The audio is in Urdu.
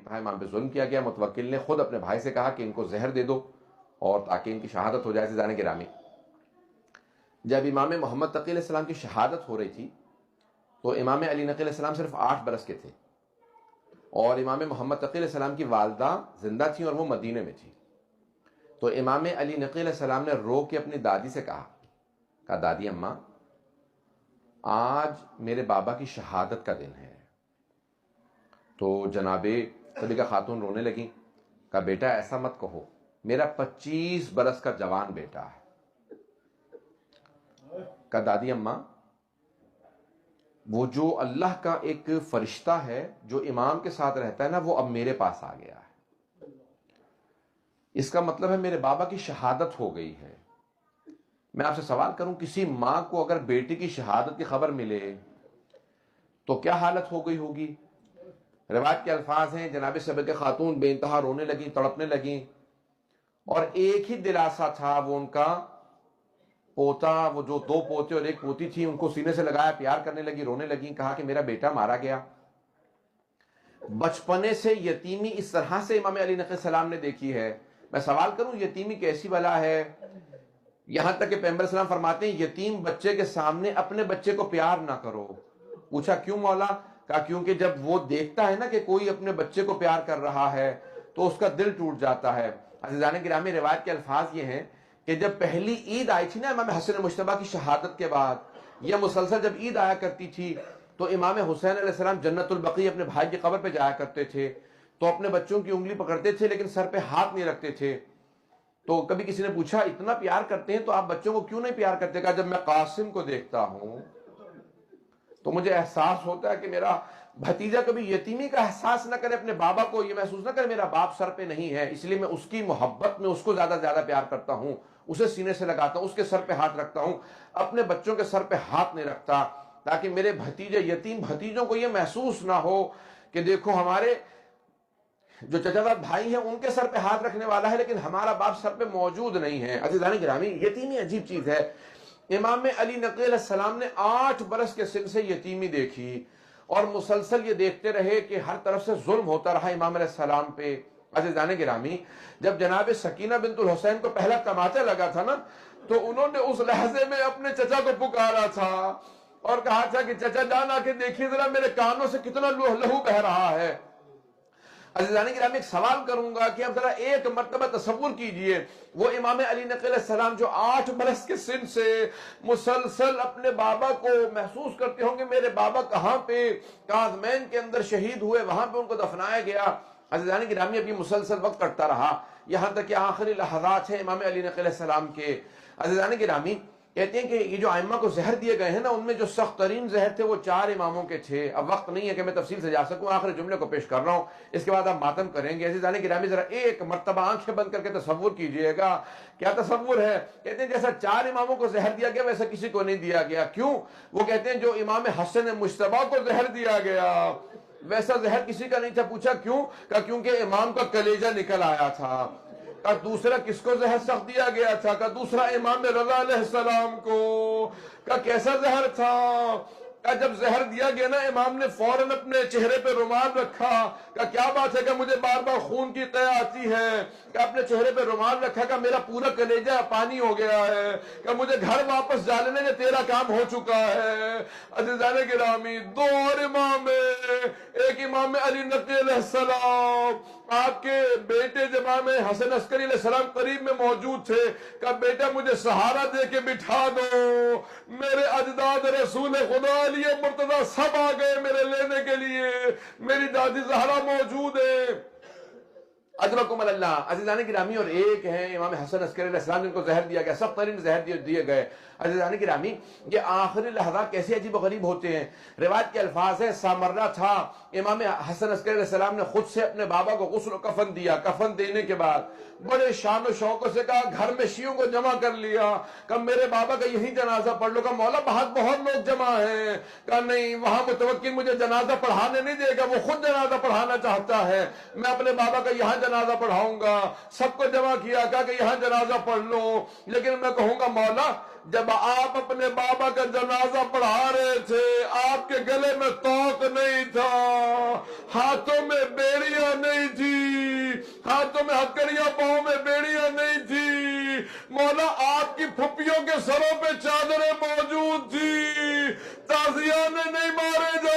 کہا امام پہ ظلم کیا گیا. متوکل نے خود اپنے بھائی سے کہا کہ ان کو زہر دے دو اور تاکہ ان کی شہادت ہو جائے. عزیزان گرامی، جب امام محمد تقی علیہ السلام کی شہادت ہو رہی تھی تو امام علی نقی علیہ السلام صرف 8 برس کے تھے اور امام محمد تقی علیہ السلام کی والدہ زندہ تھیں اور وہ مدینے میں تھی. تو امام علی نقی علیہ السلام نے رو کے اپنی دادی سے کہا دادی اماں آج میرے بابا کی شہادت کا دن ہے. تو جناب صدیقہ خاتون رونے لگیں. کہا بیٹا ایسا مت کہو، میرا 25 برس کا جوان بیٹا ہے. کہا دادی اماں وہ جو اللہ کا ایک فرشتہ ہے جو امام کے ساتھ رہتا ہے نا، وہ اب میرے پاس آ گیا ہے. اس کا مطلب ہے میرے بابا کی شہادت ہو گئی ہے. میں آپ سے سوال کروں، کسی ماں کو اگر بیٹی کی شہادت کی خبر ملے تو کیا حالت ہو گئی ہوگی؟ روایت کے الفاظ ہیں جناب صدیقہ خاتون بے انتہا رونے لگیں، تڑپنے لگیں، اور ایک ہی دلاسا تھا وہ ان کا پوتا، وہ جو 2 پوتے اور 1 پوتی تھی، ان کو سینے سے لگایا، پیار کرنے لگی، رونے لگی. کہا کہ میرا بیٹا مارا گیا. بچپنے سے یتیمی اس طرح سے امام علی نقی السلام نے دیکھی ہے. میں سوال کروں یتیمی کیسی بلا ہے؟ یہاں تک کہ پیغمبر السلام فرماتے ہیں یتیم بچے کے سامنے اپنے بچے کو پیار نہ کرو. پوچھا کیوں مولا؟ کہا کیونکہ جب وہ دیکھتا ہے نا کہ کوئی اپنے بچے کو پیار کر رہا ہے تو اس کا دل ٹوٹ جاتا ہے. عزیزان گرامی، روایت کے الفاظ یہ ہیں کہ جب پہلی عید آئی تھی نا امام حسن مجتبیٰ کی شہادت کے بعد، یا مسلسل جب عید آیا کرتی تھی تو امام حسین علیہ السلام جنت البقیع اپنے بھائی کی قبر پہ جایا کرتے تھے تو اپنے بچوں کی انگلی پکڑتے تھے لیکن سر پہ ہاتھ نہیں رکھتے تھے. تو کبھی کسی نے پوچھا اتنا پیار کرتے ہیں تو آپ بچوں کو کیوں نہیں پیار کرتے؟ کہا جب میں قاسم کو دیکھتا ہوں تو مجھے احساس ہوتا ہے کہ میرا بھتیجا کبھی یتیمی کا احساس نہ کرے، اپنے بابا کو یہ محسوس نہ کرے میرا باپ سر پہ نہیں ہے، اس لیے میں اس کی محبت میں اس کو زیادہ پیار کرتا ہوں، اسے سینے سے لگاتا ہوں، اس کے سر پہ ہاتھ رکھتا ہوں، اپنے بچوں کے سر پہ ہاتھ نہیں رکھتا، تاکہ میرے بھتیجے یتیم بھتیجوں کو یہ محسوس نہ ہو کہ دیکھو ہمارے جو چچا زاد بھائی ہیں ان کے سر پہ ہاتھ رکھنے والا ہے لیکن ہمارا باپ سر پہ موجود نہیں ہے. عزیزان گرامی، یتیمی عجیب چیز ہے. امام علی نقی علیہ السلام نے 8 برس کے سن سے یتیمی دیکھی اور مسلسل یہ دیکھتے رہے کہ ہر طرف سے ظلم ہوتا رہا امام علیہ السلام پہ. عزیزان گرامی، جب جناب سکینہ بنت الحسین کو پہلا تماچا لگا تھا نا تو انہوں نے اس لحظے میں اپنے چچا کو پکارا تھا اور کہا تھا کہ چچا جان آ کے دیکھیے ذرا میرے کانوں سے کتنا لہو بہ رہا ہے. عزیزان گرامی، ایک سوال کروں گا کہ اب ذرا ایک مرتبہ تصور کیجئے وہ امام علی نقی علیہ السلام جو 8 برس کے سن سے مسلسل اپنے بابا کو محسوس کرتے ہوں گے میرے بابا کہاں پہ کاظمین کے اندر شہید ہوئے، وہاں پہ ان کو دفنایا گیا. عزیزان گرامی، اب یہ مسلسل وقت کٹتا رہا یہاں تک کہ آخری لحظات ہیں امام علی نقی علیہ السلام کے. عزیزان گرامی، کہتے ہیں کہ یہ جو ائمہ کو زہر دیے گئے ہیں نا ان میں جو سخت ترین زہر تھے وہ 4 اماموں کے تھے. اب وقت نہیں ہے کہ میں تفصیل سے جا سکوں، آخری جملے کو پیش کر رہا ہوں، اس کے بعد آپ ماتم کریں گے. عزیزان گرامی، ذرا ایک مرتبہ آنکھیں بند کر کے تصور کیجئے گا. کیا تصور ہے؟ کہتے ہیں جیسا 4 اماموں کو زہر دیا گیا ویسا کسی کو نہیں دیا گیا. کیوں؟ وہ کہتے ہیں جو امام حسن مجتبیٰ کو زہر دیا گیا ویسا زہر کسی کا نہیں تھا. پوچھا کیوں؟ کہا کیونکہ امام کا کلیجہ نکل آیا تھا. کا دوسرا کس کو زہر سخت دیا گیا تھا؟ کا دوسرا امام رضا علیہ السلام کو. کا کیسا زہر تھا؟ کا جب زہر دیا گیا نا امام نے فوراً اپنے چہرے پہ رومال رکھا. کا کیا بات ہے کہ مجھے بار بار خون کی قے آتی ہے. کہ اپنے چہرے پہ رومال رکھا کہ میرا پورا کلیجہ پانی ہو گیا ہے. کہ مجھے گھر واپس جانے کے تیرا کام ہو چکا ہے. عزیزان گرامی، 2 اور امام، ایک امام علی نقی علیہ السلام، آپ کے بیٹے جب امام حسن عسکری علیہ السلام قریب میں موجود تھے. کہا بیٹا مجھے سہارا دے کے بٹھا دو، میرے اجداد رسول خدا علی مرتضی سب آ گئے میرے لینے کے لیے، میری دادی زہرا موجود ہے. اجرکم اللہ. عزیزان گرامی، اور ایک ہیں امام حسن عسکری علیہ السلام جن کو زہر دیا گیا، سخت ترین زہر دیے گئے. عزیزان گرامی، یہ آخری لحظات کیسے عجیب و غریب ہوتے ہیں. روایت کے الفاظ ہیں سامرہ تھا، امام حسن عسکری علیہ السلام نے خود سے اپنے بابا کو غسل و کفن دیا. کفن دینے کے بعد بڑے شان و شوق سے کہا گھر میں شیعوں کو جمع کر لیا. کہا میرے بابا کا یہی جنازہ پڑھ لو. کہا مولا بہت لوگ جمع ہیں. کہا نہیں، وہاں متوکل مجھے جنازہ پڑھانے نہیں دے گا، وہ خود جنازہ پڑھانا چاہتا ہے. میں اپنے بابا کا یہاں جنازہ پڑھاؤں گا، سب کو جمع کیا، کہا کہ یہاں جنازہ پڑھ لو، لیکن میں کہوں گا مولا جب آپ اپنے بابا کا جنازہ پڑھا رہے تھے آپ کے گلے میں توق نہیں تھا، ہاتھوں میں بیڑیاں نہیں تھی، ہاتھوں میں ہتکڑیاں، پاؤں میں بیڑیاں نہیں تھی، مولا آپ کی پھپھیوں کے سروں پہ چادریں موجود تھی، تازیانے نہیں مارے جا